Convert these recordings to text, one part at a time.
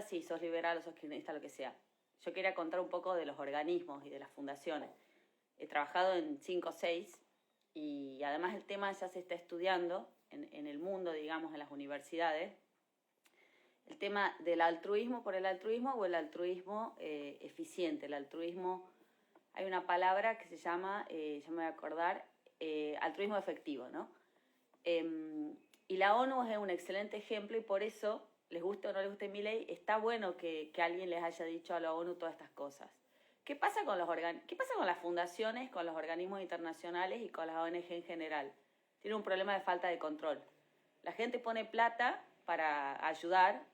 si sos liberal o sos kirchnerista, lo que sea. Yo quería contar un poco de los organismos y de las fundaciones. He trabajado en 5 o 6 y además el tema ya se está estudiando en el mundo, digamos, en las universidades. El tema del altruismo por el altruismo o el altruismo eficiente. El altruismo, hay una palabra que se llama, ya me voy a acordar, altruismo efectivo, ¿no? Y la ONU es un excelente ejemplo y por eso, les guste o no les guste Milei, está bueno que alguien les haya dicho a la ONU todas estas cosas. ¿Qué pasa con ¿Qué pasa con las fundaciones, con los organismos internacionales y con las ONG en general? Tiene un problema de falta de control. La gente pone plata para ayudar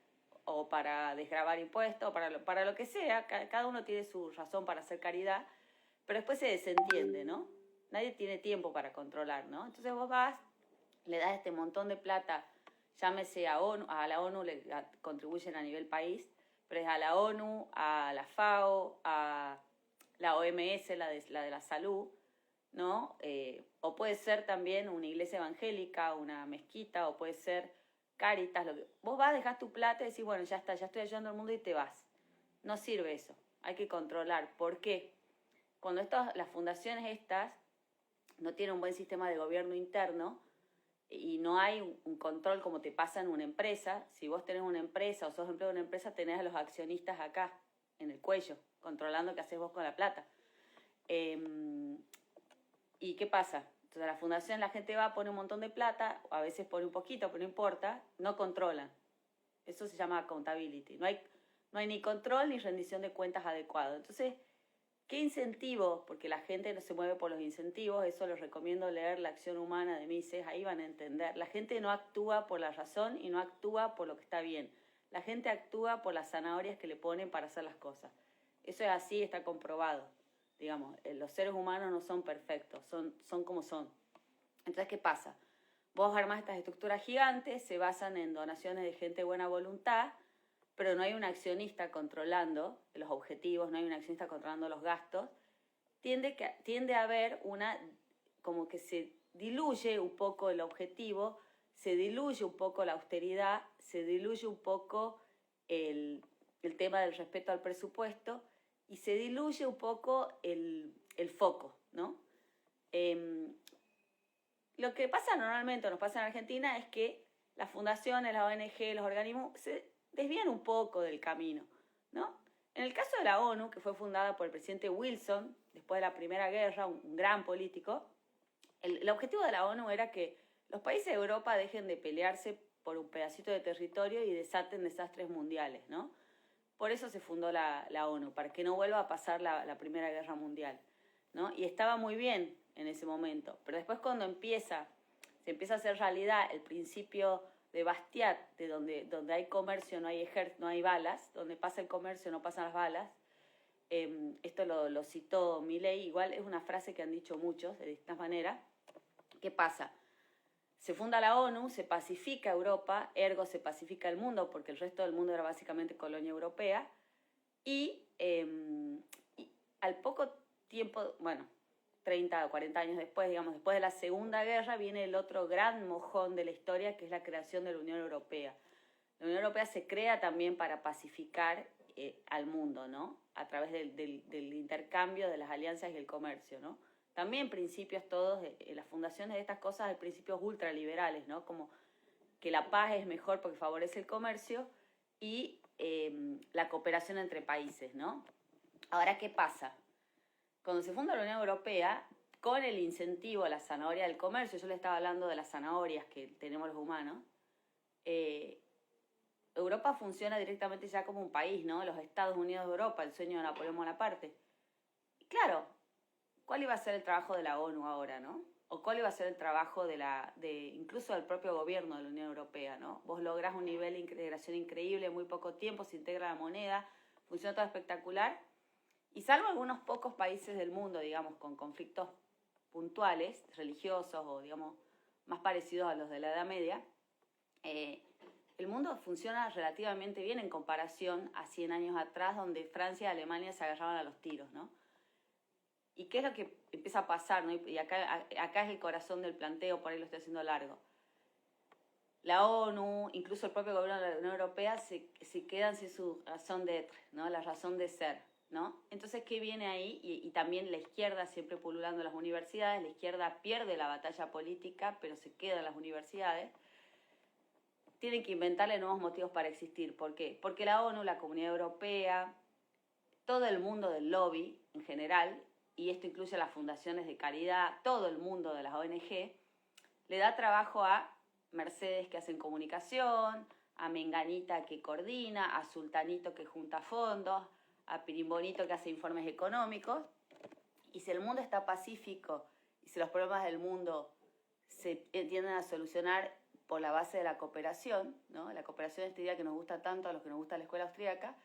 o para desgravar impuestos, o para lo que sea. Cada uno tiene su razón para hacer caridad, pero después se desentiende, ¿no? Nadie tiene tiempo para controlar, ¿no? Entonces vos vas, le das este montón de plata, llámese a la ONU le contribuyen a nivel país, pero es a la ONU, a la FAO, a la OMS, la de la salud, ¿no? O puede ser también una iglesia evangélica, una mezquita, o puede ser Cáritas. Vos vas, dejás tu plata y decís, bueno, ya está, ya estoy ayudando al mundo y te vas. No sirve eso, hay que controlar. ¿Por qué? Cuando las fundaciones estas no tienen un buen sistema de gobierno interno y no hay un control como te pasa en una empresa, si vos tenés una empresa o sos empleado de una empresa, tenés a los accionistas acá, en el cuello, controlando qué haces vos con la plata. ¿Y qué pasa? Entonces a la fundación la gente va, pone un montón de plata, a veces pone un poquito, pero no importa, no controlan. Eso se llama accountability. No hay ni control ni rendición de cuentas adecuado. Entonces, ¿qué incentivos? Porque la gente no se mueve por los incentivos, eso les recomiendo leer La acción humana de Mises, ahí van a entender. La gente no actúa por la razón y no actúa por lo que está bien. La gente actúa por las zanahorias que le ponen para hacer las cosas. Eso es así, está comprobado. Digamos, los seres humanos no son perfectos, son como son. Entonces, ¿qué pasa? Vos armás estas estructuras gigantes, se basan en donaciones de gente de buena voluntad, pero no hay un accionista controlando los objetivos, no hay un accionista controlando los gastos. Tiende a haber como que se diluye un poco el objetivo, se diluye un poco la austeridad, se diluye un poco el tema del respeto al presupuesto y se diluye un poco el foco, ¿no? Lo que pasa normalmente, nos pasa en Argentina, es que las fundaciones, las ONG, los organismos se desvían un poco del camino, ¿no? En el caso de la ONU, que fue fundada por el presidente Wilson, después de la Primera Guerra, un gran político, el objetivo de la ONU era que los países de Europa dejen de pelearse por un pedacito de territorio y desaten desastres mundiales, ¿no? Por eso se fundó la ONU, para que no vuelva a pasar la Primera Guerra Mundial, ¿no? Y estaba muy bien en ese momento, pero después cuando se empieza a hacer realidad el principio de Bastiat, de donde hay comercio no hay balas, donde pasa el comercio no pasan las balas, esto lo citó Milei, igual es una frase que han dicho muchos de distintas maneras. ¿Qué pasa? Se funda la ONU, se pacifica Europa, ergo se pacifica el mundo, porque el resto del mundo era básicamente colonia europea, y al poco tiempo, bueno, 30 o 40 años después, digamos, después de la Segunda Guerra, viene el otro gran mojón de la historia, que es la creación de la Unión Europea. La Unión Europea se crea también para pacificar al mundo, ¿no? A través del intercambio de las alianzas y el comercio, ¿no? También principios todos, las fundaciones de estas cosas, hay principios ultraliberales, ¿no? Como que la paz es mejor porque favorece el comercio y la cooperación entre países, ¿no? Ahora, ¿qué pasa? Cuando se funda la Unión Europea, con el incentivo a la zanahoria del comercio, yo le estaba hablando de las zanahorias que tenemos los humanos, Europa funciona directamente ya como un país, ¿no? Los Estados Unidos de Europa, el sueño de Napoleón Bonaparte. Y claro, ¿cuál iba a ser el trabajo de la ONU ahora, no? O cuál iba a ser el trabajo incluso del propio gobierno de la Unión Europea, ¿no? Vos lográs un nivel de integración increíble en muy poco tiempo, se integra la moneda, funciona todo espectacular. Y salvo algunos pocos países del mundo, digamos, con conflictos puntuales, religiosos o, digamos, más parecidos a los de la Edad Media, el mundo funciona relativamente bien en comparación a 100 años atrás, donde Francia y Alemania se agarraban a los tiros, ¿no? ¿Y qué es lo que empieza a pasar, ¿no? Y acá es el corazón del planteo, por ahí lo estoy haciendo largo. la ONU, incluso el propio gobierno de la Unión Europea se quedan sin su razón d'être, ¿no? La razón de ser, ¿no? Entonces, ¿qué viene ahí? Y también la izquierda siempre pululando en las universidades, la izquierda pierde la batalla política, pero se queda en las universidades. Tienen que inventarle nuevos motivos para existir. ¿Por qué? Porque la ONU, la Comunidad Europea, todo el mundo del lobby en general, y esto incluye las fundaciones de caridad, todo el mundo de las ONG, le da trabajo a Mercedes que hacen comunicación, a Menganita que coordina, a Sultanito que junta fondos, a Pirimbonito que hace informes económicos. Y si el mundo está pacífico y si los problemas del mundo se tienden a solucionar por la base de la cooperación, ¿no? La cooperación, esta idea que nos gusta tanto a los que nos gusta la escuela austríaca,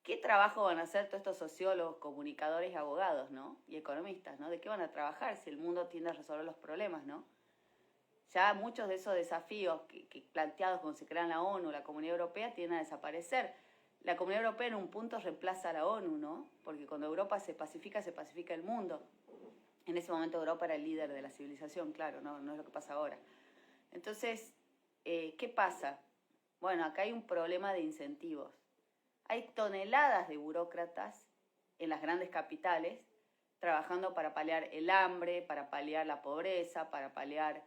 ¿qué trabajo van a hacer todos estos sociólogos, comunicadores y abogados, ¿no? Y economistas, ¿no? ¿De qué van a trabajar si el mundo tiende a resolver los problemas, ¿no? Ya muchos de esos desafíos que planteados cuando se crean la ONU, la Comunidad Europea, tienden a desaparecer. La Comunidad Europea en un punto reemplaza a la ONU, ¿no? Porque cuando Europa se pacifica el mundo. En ese momento Europa era el líder de la civilización, claro, no es lo que pasa ahora. Entonces, ¿qué pasa? Bueno, acá hay un problema de incentivos. Hay toneladas de burócratas en las grandes capitales trabajando para paliar el hambre, para paliar la pobreza, para paliar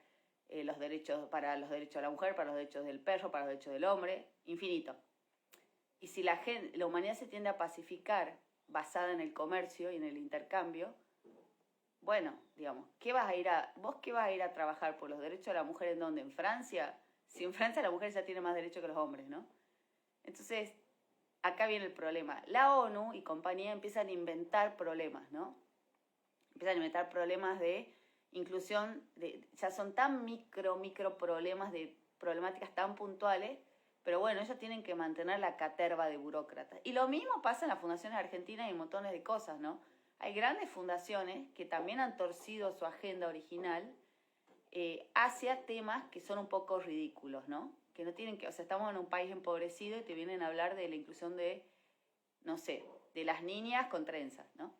los derechos de la mujer, para los derechos del perro, para los derechos del hombre, infinito. Y si la humanidad se tiende a pacificar basada en el comercio y en el intercambio, bueno, digamos, ¿vos qué vas a ir a trabajar por los derechos de la mujer en dónde? ¿En Francia? Si en Francia la mujer ya tiene más derechos que los hombres, ¿no? Entonces, acá viene el problema. La ONU y compañía empiezan a inventar problemas, ¿no? Empiezan a inventar problemas de inclusión, ya son tan micro problemas de problemáticas tan puntuales, pero bueno, ellos tienen que mantener la caterva de burócratas. Y lo mismo pasa en las fundaciones argentinas y montones de cosas, ¿no? Hay grandes fundaciones que también han torcido su agenda original hacia temas que son un poco ridículos, ¿no? Que no tienen que, o sea, estamos en un país empobrecido y te vienen a hablar de la inclusión de, no sé, de las niñas con trenzas, ¿no?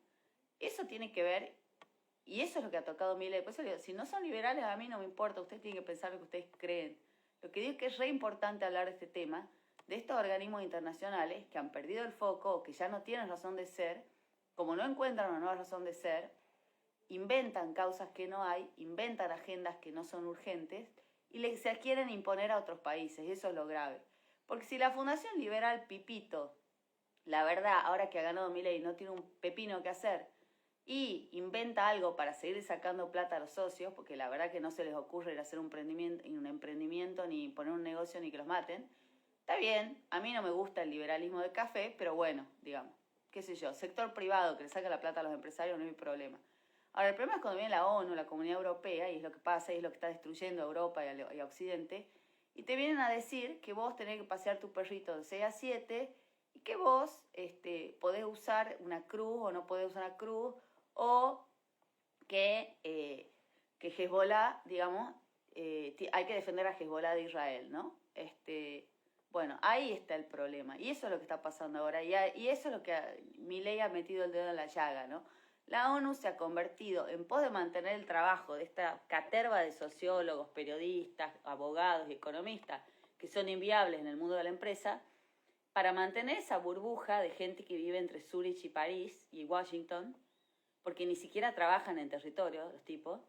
Eso tiene que ver, y eso es lo que ha tocado Milei. Por eso digo, si no son liberales, a mí no me importa, ustedes tienen que pensar lo que ustedes creen. Lo que digo es que es re importante hablar de este tema, de estos organismos internacionales que han perdido el foco o que ya no tienen razón de ser, como no encuentran una nueva razón de ser, inventan causas que no hay, inventan agendas que no son urgentes y se quieren imponer a otros países, y eso es lo grave. Porque si la Fundación Liberal Pipito, la verdad, ahora que ha ganado Milei, no tiene un pepino que hacer y inventa algo para seguir sacando plata a los socios, porque la verdad que no se les ocurre ir a hacer un emprendimiento ni poner un negocio ni que los maten, está bien, a mí no me gusta el liberalismo de café, pero bueno, digamos, qué sé yo, sector privado que le saca la plata a los empresarios no hay problema. Ahora, el problema es cuando viene la ONU, la Comunidad Europea, y es lo que pasa, y es lo que está destruyendo a Europa y a Occidente, y te vienen a decir que vos tenés que pasear tu perrito de 6 a 7 y que vos podés usar una cruz o no podés usar una cruz, o que Hezbollah, digamos, hay que defender a Hezbollah de Israel, ¿no? Bueno, ahí está el problema, y eso es lo que está pasando ahora, y eso es lo que Milei ha metido el dedo en la llaga, ¿no? La ONU se ha convertido, en pos de mantener el trabajo de esta caterva de sociólogos, periodistas, abogados y economistas que son inviables en el mundo de la empresa, para mantener esa burbuja de gente que vive entre Zurich y París y Washington, porque ni siquiera trabajan en territorio los tipos,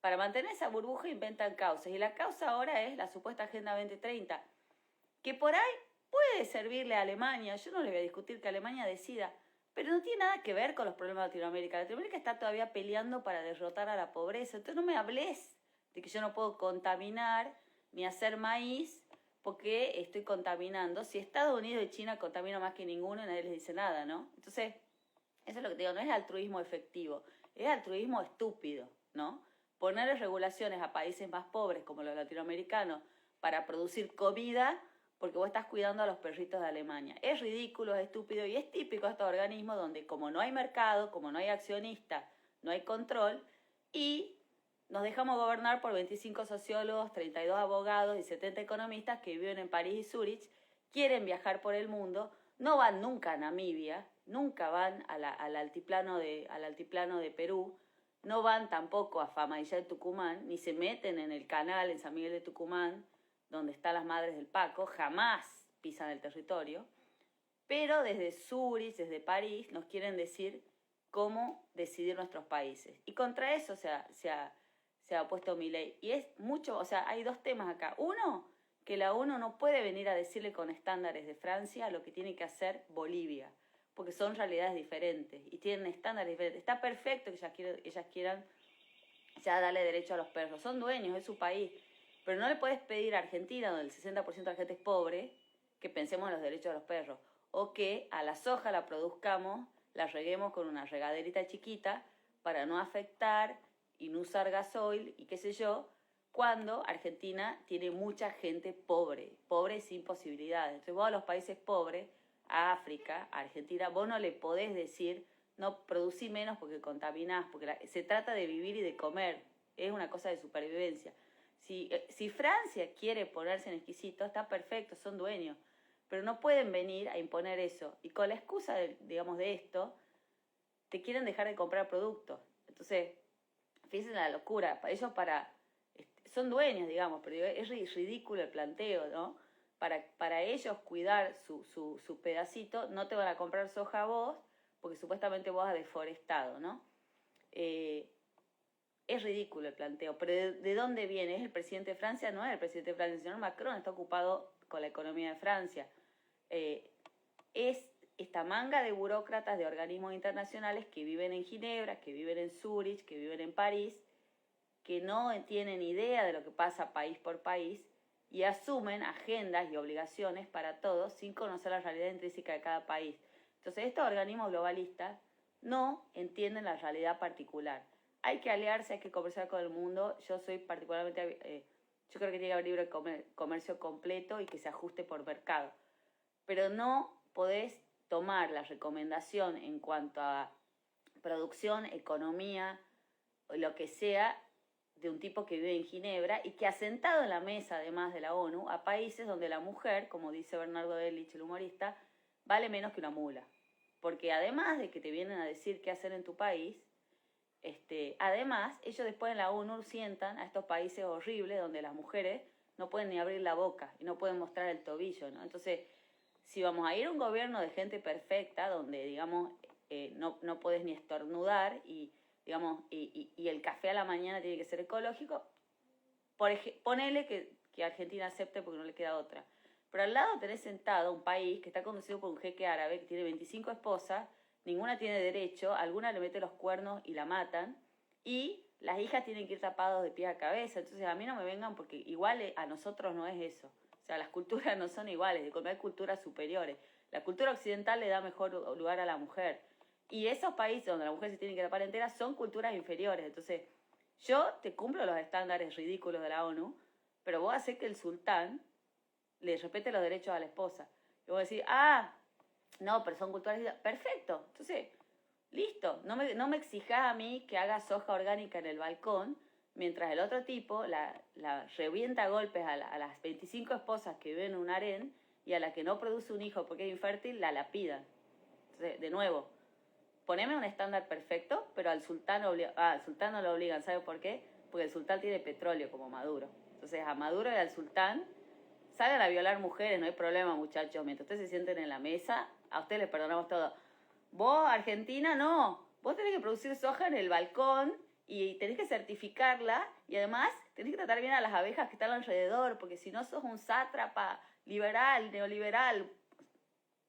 para mantener esa burbuja inventan causas. Y la causa ahora es la supuesta Agenda 2030, que por ahí puede servirle a Alemania. Yo no le voy a discutir que Alemania decida, pero no tiene nada que ver con los problemas de Latinoamérica. Latinoamérica está todavía peleando para derrotar a la pobreza. Entonces no me hables de que yo no puedo contaminar ni hacer maíz porque estoy contaminando. Si Estados Unidos y China contaminan más que ninguno y nadie les dice nada, ¿no? Entonces, eso es lo que te digo, no es altruismo efectivo, es altruismo estúpido, ¿no? Ponerle regulaciones a países más pobres como los latinoamericanos para producir comida porque vos estás cuidando a los perritos de Alemania. Es ridículo, es estúpido y es típico de estos organismos donde como no hay mercado, como no hay accionista, no hay control y nos dejamos gobernar por 25 sociólogos, 32 abogados y 70 economistas que viven en París y Zúrich, quieren viajar por el mundo, no van nunca a Namibia, nunca van al altiplano de Perú, no van tampoco a Famayllá de Tucumán, ni se meten en el canal en San Miguel de Tucumán, donde están las madres del Paco, jamás pisan el territorio, pero desde Zurich, desde París, nos quieren decir cómo decidir nuestros países. Y contra eso se ha opuesto Milei. Y es mucho, o sea, hay dos temas acá. Uno, que la ONU no puede venir a decirle con estándares de Francia lo que tiene que hacer Bolivia, porque son realidades diferentes y tienen estándares diferentes. Está perfecto que ellas quieran ya darle derecho a los perros, son dueños, es su país, pero no le puedes pedir a Argentina, donde el 60% de la gente es pobre, que pensemos en los derechos de los perros, o que a la soja la produzcamos, la reguemos con una regaderita chiquita para no afectar y no usar gasoil y qué sé yo, cuando Argentina tiene mucha gente pobre, pobre sin posibilidades. Entonces vos a los países pobres, a África, a Argentina, vos no le podés decir, no, producí menos porque contaminás, porque se trata de vivir y de comer, es una cosa de supervivencia. Si Francia quiere ponerse en exquisito, está perfecto, son dueños, pero no pueden venir a imponer eso. Y con la excusa, digamos, de esto, te quieren dejar de comprar productos. Entonces, fíjense la locura. Ellos son dueños, digamos, pero es ridículo el planteo, ¿no? Para ellos cuidar su pedacito, no te van a comprar soja a vos, porque supuestamente vos has deforestado, ¿no? Es ridículo el planteo, pero ¿de dónde viene? ¿Es el presidente de Francia? No es el presidente de Francia, el señor Macron está ocupado con la economía de Francia. Es esta manga de burócratas de organismos internacionales que viven en Ginebra, que viven en Zurich, que viven en París, que no tienen idea de lo que pasa país por país y asumen agendas y obligaciones para todos sin conocer la realidad intrínseca de cada país. Entonces, estos organismos globalistas no entienden la realidad particular. Hay que aliarse, hay que conversar con el mundo. Yo soy particularmente, yo creo que tiene que haber libre comercio completo y que se ajuste por mercado. Pero no podés tomar la recomendación en cuanto a producción, economía, o lo que sea, de un tipo que vive en Ginebra y que ha sentado en la mesa, además de la ONU, a países donde la mujer, como dice Bernardo Delich, el humorista, vale menos que una mula. Porque además de que te vienen a decir qué hacer en tu país, además, ellos después en la ONU sientan a estos países horribles donde las mujeres no pueden ni abrir la boca y no pueden mostrar el tobillo, ¿no? Entonces, si vamos a ir a un gobierno de gente perfecta, donde, digamos, no podés ni estornudar y, digamos, y el café a la mañana tiene que ser ecológico, ponele que Argentina acepte porque no le queda otra. Pero al lado tenés sentado un país que está conducido por un jeque árabe que tiene 25 esposas, ninguna tiene derecho, alguna le mete los cuernos y la matan, y las hijas tienen que ir tapados de pies a cabeza. Entonces a mí no me vengan porque igual a nosotros no es eso. O sea, las culturas no son iguales, hay culturas superiores. La cultura occidental le da mejor lugar a la mujer. Y esos países donde la mujer se tiene que tapar entera son culturas inferiores. Entonces, yo te cumplo los estándares ridículos de la ONU, pero vos haces que el sultán le respete los derechos a la esposa. Y vos decís, no, pero son culturas... Perfecto. Entonces, listo. No me exijas a mí que haga soja orgánica en el balcón, mientras el otro tipo la revienta a golpes a las 25 esposas que viven en un harén y a la que no produce un hijo porque es infértil, la lapidan. Entonces, de nuevo, poneme un estándar perfecto, pero al sultán no lo obligan. ¿Sabe por qué? Porque el sultán tiene petróleo como Maduro. Entonces, a Maduro y al sultán salgan a violar mujeres, no hay problema, muchachos. Mientras ustedes se sienten en la mesa, a ustedes les perdonamos todo. Vos, Argentina, no. Vos tenés que producir soja en el balcón y tenés que certificarla y además tenés que tratar bien a las abejas que están alrededor, porque si no sos un sátrapa liberal, neoliberal,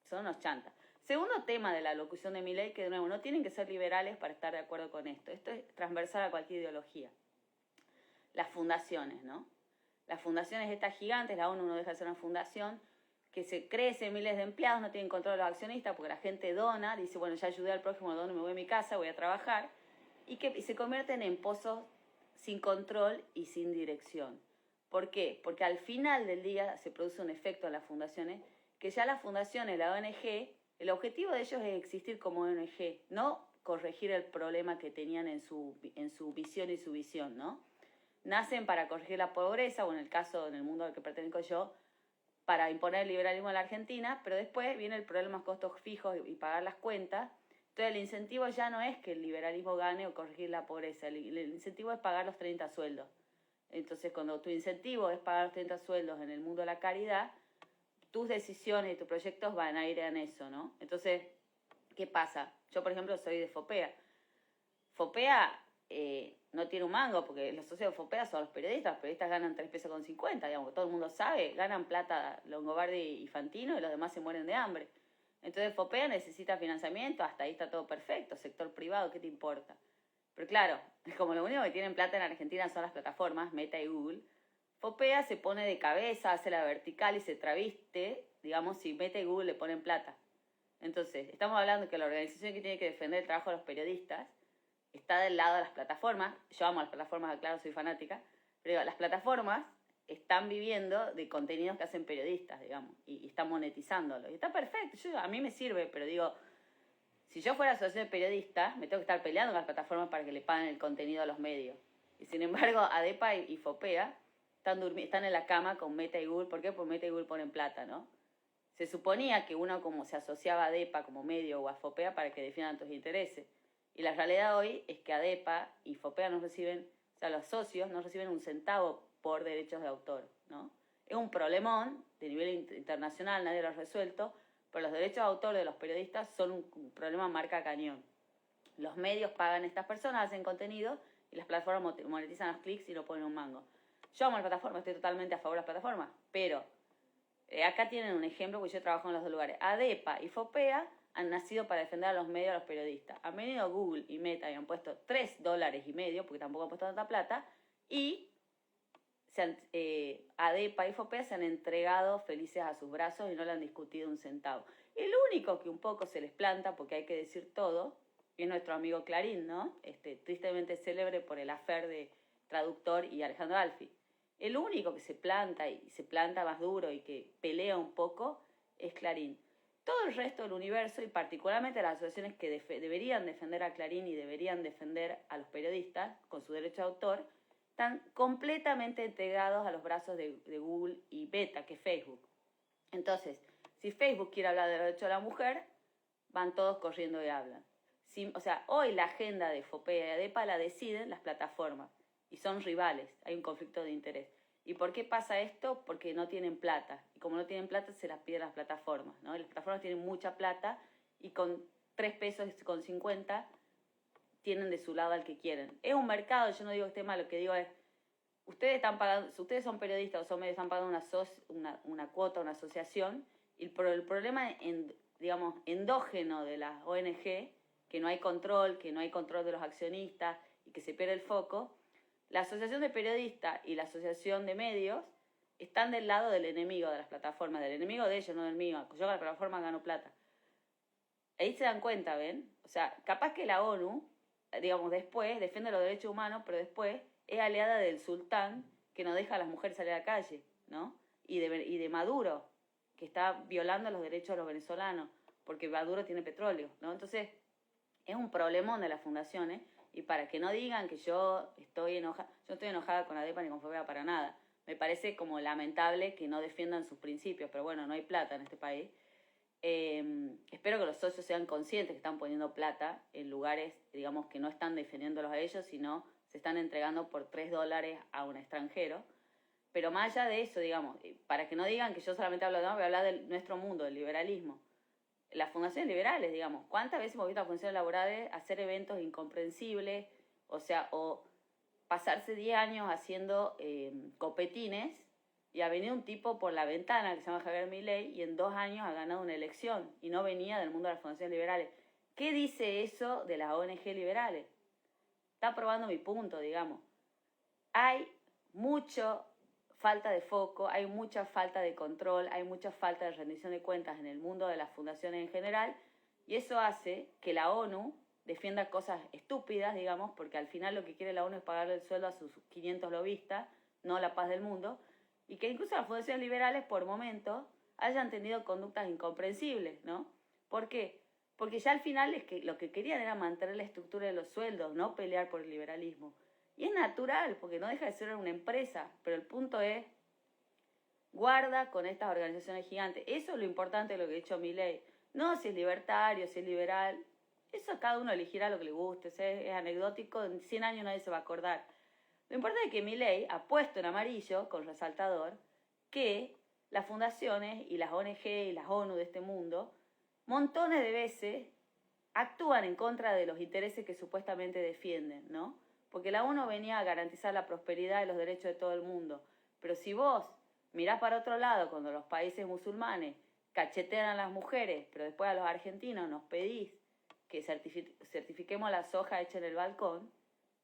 son unos chantas. Segundo tema de la locución de Milei, que de nuevo, no tienen que ser liberales para estar de acuerdo con esto. Esto es transversal a cualquier ideología. Las fundaciones, ¿no? Las fundaciones estas gigantes, la ONU no deja de ser una fundación, que se crece, miles de empleados, no tienen control de los accionistas porque la gente dona, dice, bueno, ya ayudé al prójimo, dono, me voy a mi casa, voy a trabajar, y se convierten en pozos sin control y sin dirección. ¿Por qué? Porque al final del día se produce un efecto en las fundaciones, que ya las fundaciones, la ONG, el objetivo de ellos es existir como ONG, no corregir el problema que tenían en su visión y su visión, ¿no? Nacen para corregir la pobreza, o en el caso, en el mundo al que pertenezco yo, para imponer el liberalismo en la Argentina, pero después viene el problema de los costos fijos y pagar las cuentas, Entonces el incentivo ya no es que el liberalismo gane o corregir la pobreza, el incentivo es pagar los 30 sueldos. Entonces cuando tu incentivo es pagar los 30 sueldos en el mundo de la caridad, tus decisiones y tus proyectos van a ir en eso, ¿no? Entonces, ¿qué pasa? Yo, por ejemplo, soy de FOPEA. FOPEA no tiene un mango, porque los socios de FOPEA son los periodistas ganan 3 pesos con 50, digamos, que todo el mundo sabe, ganan plata Longobardi y Fantino y los demás se mueren de hambre. Entonces FOPEA necesita financiamiento, hasta ahí está todo perfecto, sector privado, ¿qué te importa? Pero claro, como lo único que tienen plata en Argentina son las plataformas, Meta y Google, FOPEA se pone de cabeza, hace la vertical y se traviste, digamos, si Meta y Google le ponen plata. Entonces, estamos hablando que la organización que tiene que defender el trabajo de los periodistas está del lado de las plataformas. Yo amo las plataformas, claro, soy fanática, pero digo, las plataformas están viviendo de contenidos que hacen periodistas, digamos, y están monetizándolo. Y está perfecto, a mí me sirve, pero digo, si yo fuera asociación de periodistas, me tengo que estar peleando con las plataformas para que le paguen el contenido a los medios. Y sin embargo, ADEPA y FOPEA están en la cama con Meta y Google. ¿Por qué? Porque Meta y Google ponen plata, ¿no? Se suponía que uno como se asociaba a ADEPA como medio o a FOPEA para que defiendan tus intereses. Y la realidad hoy es que ADEPA y FOPEA no reciben, o sea, los socios no reciben un centavo por derechos de autor, ¿no? Es un problemón de nivel internacional, nadie lo ha resuelto, pero los derechos de autor de los periodistas son un problema marca cañón. Los medios pagan a estas personas, hacen contenido y las plataformas monetizan los clics y no ponen un mango. Yo amo las plataformas, estoy totalmente a favor de las plataformas, pero acá tienen un ejemplo, porque yo trabajo en los dos lugares. ADEPA y FOPEA han nacido para defender a los medios y a los periodistas. Han venido Google y Meta y han puesto $3.50, porque tampoco han puesto tanta plata, y ADEPA y FOPEA se han entregado felices a sus brazos y no le han discutido un centavo. El único que un poco se les planta, porque hay que decir todo, es nuestro amigo Clarín, ¿no? Tristemente célebre por el affair de traductor y Alejandro Alfi. El único que se planta y se planta más duro y que pelea un poco es Clarín. Todo el resto del universo, y particularmente las asociaciones que deberían defender a Clarín y deberían defender a los periodistas con su derecho de autor, están completamente entregados a los brazos de Google y Meta, que es Facebook. Entonces, si Facebook quiere hablar del derecho de la mujer, van todos corriendo y hablan. O sea, hoy la agenda de FOPEA y ADEPA la deciden las plataformas y son rivales, hay un conflicto de interés. ¿Y por qué pasa esto? Porque no tienen plata. Y como no tienen plata, se las piden las plataformas, ¿no? Y las plataformas tienen mucha plata y con 3 pesos con 50 tienen de su lado al que quieren. Es un mercado, yo no digo que esté mal, lo que digo es, ustedes están pagando, si ustedes son periodistas o son medios, están pagando una cuota, una asociación, y el problema, digamos, endógeno de las ONG, que no hay control de los accionistas y que se pierde el foco, la asociación de periodistas y la asociación de medios están del lado del enemigo de las plataformas, del enemigo de ellos, no del mío. Yo con la plataforma gano plata. Ahí se dan cuenta, ¿ven? O sea, capaz que la ONU, digamos, después defiende los derechos humanos, pero después es aliada del sultán que no deja a las mujeres salir a la calle, ¿no? Y de Maduro, que está violando los derechos de los venezolanos, porque Maduro tiene petróleo, ¿no? Entonces, es un problemón de las fundaciones, y para que no digan que yo estoy enojada, yo no estoy enojada con ADEPA ni con FOPEA para nada. Me parece como lamentable que no defiendan sus principios, pero bueno, no hay plata en este país. Espero que los socios sean conscientes que están poniendo plata en lugares, digamos, que no están defendiéndolos a ellos, sino se están entregando por $3 a un extranjero. Pero más allá de eso, digamos, para que no digan que yo solamente hablo de voy a hablar de nuestro mundo, del liberalismo. Las fundaciones liberales, digamos, ¿cuántas veces hemos visto a fundaciones laborales hacer eventos incomprensibles? O sea, o pasarse 10 años haciendo copetines, y ha venido un tipo por la ventana que se llama Javier Milei y en 2 años ha ganado una elección y no venía del mundo de las fundaciones liberales. ¿Qué dice eso de las ONG liberales? Está probando mi punto, digamos. Hay mucha falta de foco, hay mucha falta de control, hay mucha falta de rendición de cuentas en el mundo de las fundaciones en general, y eso hace que la ONU defienda cosas estúpidas, digamos, porque al final lo que quiere la ONU es pagarle el sueldo a sus 500 lobistas, no la paz del mundo, y que incluso las fundaciones liberales por momentos hayan tenido conductas incomprensibles, ¿no? ¿Por qué? Porque ya al final es que lo que querían era mantener la estructura de los sueldos, no pelear por el liberalismo. Y es natural, porque no deja de ser una empresa, pero el punto es, guarda con estas organizaciones gigantes. Eso es lo importante de lo que ha dicho Milei. No si es libertario, si es liberal, eso cada uno elegirá lo que le guste, o sea, es anecdótico, en 100 años nadie se va a acordar. Lo importante es que Milei ha puesto en amarillo, con resaltador, que las fundaciones y las ONG y las ONU de este mundo, montones de veces actúan en contra de los intereses que supuestamente defienden, ¿no? Porque la ONU venía a garantizar la prosperidad y los derechos de todo el mundo. Pero si vos mirás para otro lado, cuando los países musulmanes cachetean a las mujeres, pero después a los argentinos nos pedís que certifiquemos la soja hecha en el balcón,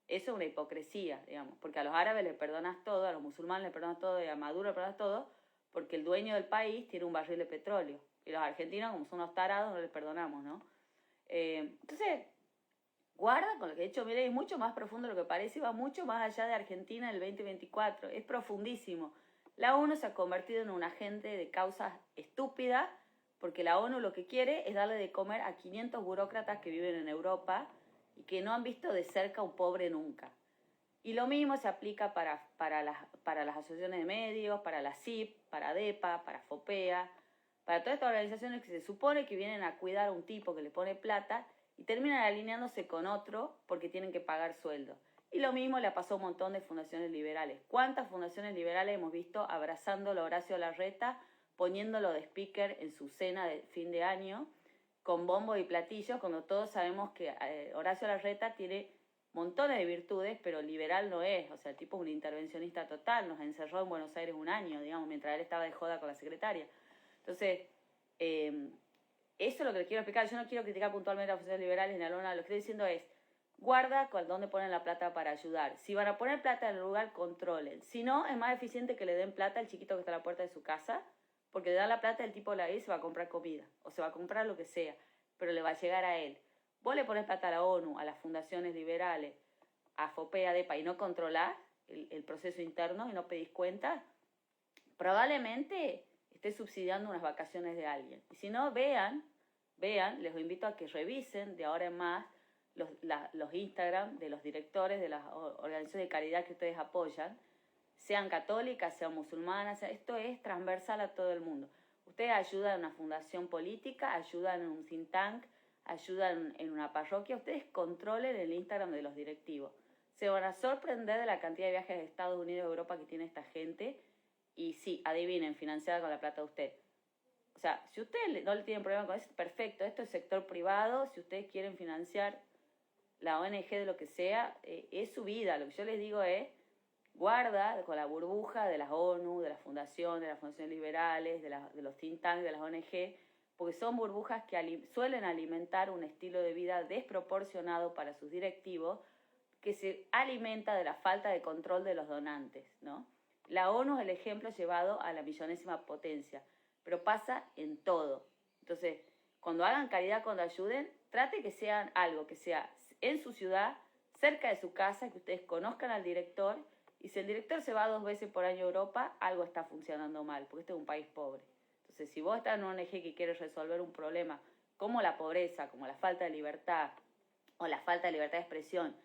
eso es una hipocresía, digamos, porque a los árabes les perdonas todo, a los musulmanes les perdonas todo y a Maduro les perdonas todo, porque el dueño del país tiene un barril de petróleo. Y los argentinos, como son unos tarados, no les perdonamos, ¿no? Entonces, guarda con lo que ha hecho Milei, es mucho más profundo de lo que parece, va mucho más allá de Argentina en el 2024, es profundísimo. La ONU se ha convertido en un agente de causas estúpidas, porque la ONU lo que quiere es darle de comer a 500 burócratas que viven en Europa y que no han visto de cerca a un pobre nunca. Y lo mismo se aplica para las asociaciones de medios, para la CIP, para DEPA, para FOPEA, para todas estas organizaciones que se supone que vienen a cuidar a un tipo que le pone plata y terminan alineándose con otro porque tienen que pagar sueldo. Y lo mismo le pasó a un montón de fundaciones liberales. ¿Cuántas fundaciones liberales hemos visto abrazándolo a Horacio Larreta, poniéndolo de speaker en su cena de fin de año, con bombos y platillos, cuando todos sabemos que Horacio Larreta tiene montones de virtudes, pero liberal no es? O sea, el tipo es un intervencionista total, nos encerró en Buenos Aires un año, digamos, mientras él estaba de joda con la secretaria. Entonces, eso es lo que les quiero explicar. Yo no quiero criticar puntualmente a las fundaciones liberales ni a Lona, lo que estoy diciendo es, guarda con dónde ponen la plata para ayudar. Si van a poner plata en el lugar, controlen. Si no, es más eficiente que le den plata al chiquito que está a la puerta de su casa, porque le dan la plata, el tipo la ve y se va a comprar comida, o se va a comprar lo que sea, pero le va a llegar a él. Vos le pones plata a la ONU, a las fundaciones liberales, a FOPEA, DEPA, y no controlás el proceso interno y no pedís cuentas, probablemente estés subsidiando unas vacaciones de alguien. Y si no, vean, les invito a que revisen de ahora en más los Instagram de los directores de las organizaciones de caridad que ustedes apoyan, sean católicas, sean musulmanas, esto es transversal a todo el mundo. Ustedes ayudan en una fundación política, ayudan en un think tank, ayudan en una parroquia, ustedes controlen el Instagram de los directivos. Se van a sorprender de la cantidad de viajes de Estados Unidos y Europa que tiene esta gente, y sí, adivinen, financiada con la plata de usted. O sea, si ustedes no le tienen problema con eso, perfecto, esto es sector privado, si ustedes quieren financiar la ONG de lo que sea, es su vida. Lo que yo les digo es, guarda con la burbuja de las ONU, de las fundaciones liberales, de los think tanks, de las ONG, porque son burbujas que suelen alimentar un estilo de vida desproporcionado para sus directivos, que se alimenta de la falta de control de los donantes, ¿no? La ONU es el ejemplo llevado a la millonésima potencia, pero pasa en todo. Entonces, cuando hagan caridad, cuando ayuden, trate que sean algo que sea en su ciudad, cerca de su casa, que ustedes conozcan al director, y si el director se va 2 veces por año a Europa, algo está funcionando mal, porque este es un país pobre. Entonces, si vos estás en una ONG que quiere resolver un problema como la pobreza, como la falta de libertad, o la falta de libertad de expresión,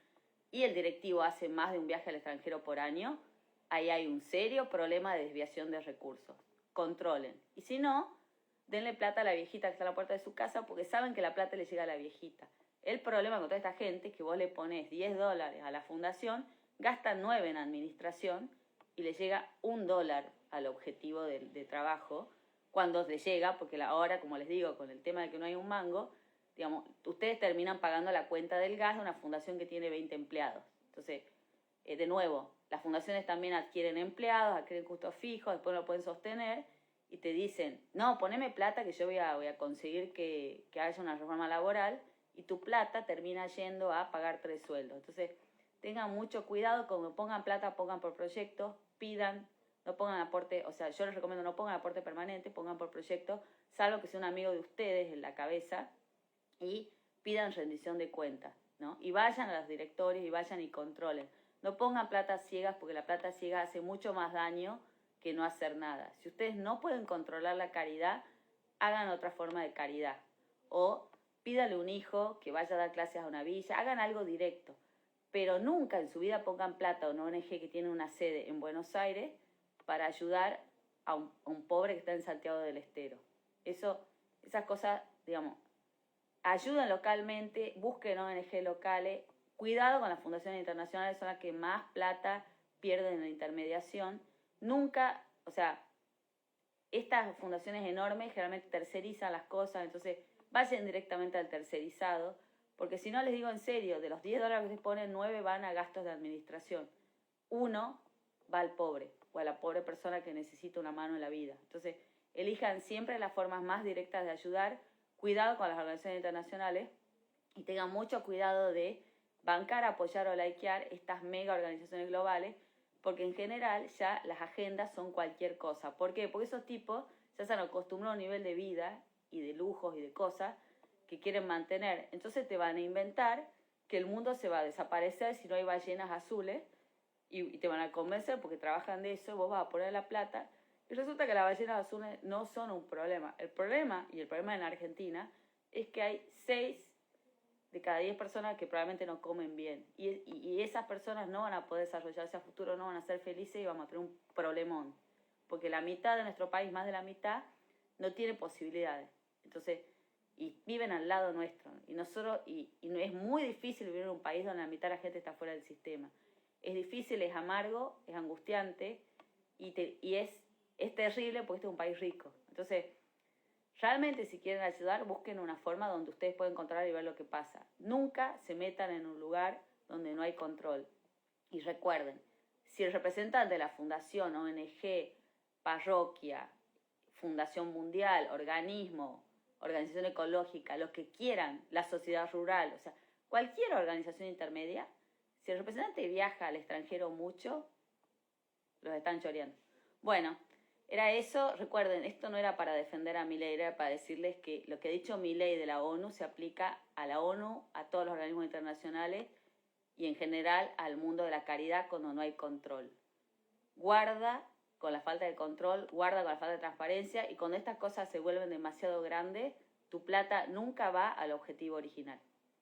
y el directivo hace más de un viaje al extranjero por año, ahí hay un serio problema de desviación de recursos. Controlen. Y si no, denle plata a la viejita que está a la puerta de su casa, porque saben que la plata le llega a la viejita. El problema con toda esta gente es que vos le pones $10 a la fundación, gastan 9 en administración y le llega $1 al objetivo de trabajo, cuando le llega, porque ahora, como les digo, con el tema de que no hay un mango, digamos, ustedes terminan pagando la cuenta del gas de una fundación que tiene 20 empleados. Entonces, de nuevo, las fundaciones también adquieren empleados, adquieren costos fijos, después no lo pueden sostener, y te dicen, no, poneme plata que yo voy a conseguir que haya una reforma laboral, y tu plata termina yendo a pagar 3 sueldos. Entonces, tengan mucho cuidado, cuando pongan plata, pongan por proyectos, pidan, no pongan aporte, o sea, yo les recomiendo no pongan aporte permanente, pongan por proyecto, salvo que sea un amigo de ustedes en la cabeza, y pidan rendición de cuentas, ¿no? Y vayan a los directorios y vayan y controlen. No pongan plata ciegas, porque la plata ciega hace mucho más daño que no hacer nada. Si ustedes no pueden controlar la caridad, hagan otra forma de caridad. O pídale un hijo que vaya a dar clases a una villa, hagan algo directo. Pero nunca en su vida pongan plata a una ONG que tiene una sede en Buenos Aires para ayudar a un pobre que está en Santiago del Estero. Esas cosas, digamos, ayuden localmente, busquen ONG locales, cuidado con las fundaciones internacionales, son las que más plata pierden en la intermediación. Nunca, o sea, estas fundaciones enormes generalmente tercerizan las cosas, entonces vayan directamente al tercerizado, porque si no les digo en serio, de los $10 que ustedes ponen, 9 van a gastos de administración. 1 va al pobre o a la pobre persona que necesita una mano en la vida. Entonces, elijan siempre las formas más directas de ayudar, cuidado con las organizaciones internacionales y tengan mucho cuidado de bancar, apoyar o likear estas mega organizaciones globales, porque en general ya las agendas son cualquier cosa. ¿Por qué? Porque esos tipos ya se han acostumbrado a un nivel de vida y de lujos y de cosas que quieren mantener. Entonces te van a inventar que el mundo se va a desaparecer si no hay ballenas azules y te van a convencer porque trabajan de eso, vos vas a poner la plata y resulta que las ballenas azules no son un problema. El problema, y el problema en Argentina, es que hay 6 de cada 10 personas que probablemente no comen bien. Y esas personas no van a poder desarrollarse a futuro, no van a ser felices y vamos a tener un problemón. Porque la mitad de nuestro país, más de la mitad, no tiene posibilidades. Entonces, y viven al lado nuestro. Y nosotros, y es muy difícil vivir en un país donde la mitad de la gente está fuera del sistema. Es difícil, es amargo, es angustiante y es terrible porque este es un país rico. Entonces, realmente si quieren ayudar, busquen una forma donde ustedes pueden controlar y ver lo que pasa. Nunca se metan en un lugar donde no hay control. Y recuerden, si el representante de la fundación, ONG, parroquia, fundación mundial, organismo, organización ecológica, lo que quieran, la sociedad rural, o sea, cualquier organización intermedia, si el representante viaja al extranjero mucho, los están choreando. Bueno, era eso. Recuerden, esto no era para defender a Milei, era para decirles que lo que ha dicho Milei de la ONU se aplica a la ONU, a todos los organismos internacionales y en general al mundo de la caridad cuando no hay control. Guarda con la falta de control, guarda con la falta de transparencia y cuando estas cosas se vuelven demasiado grandes, tu plata nunca va al objetivo original.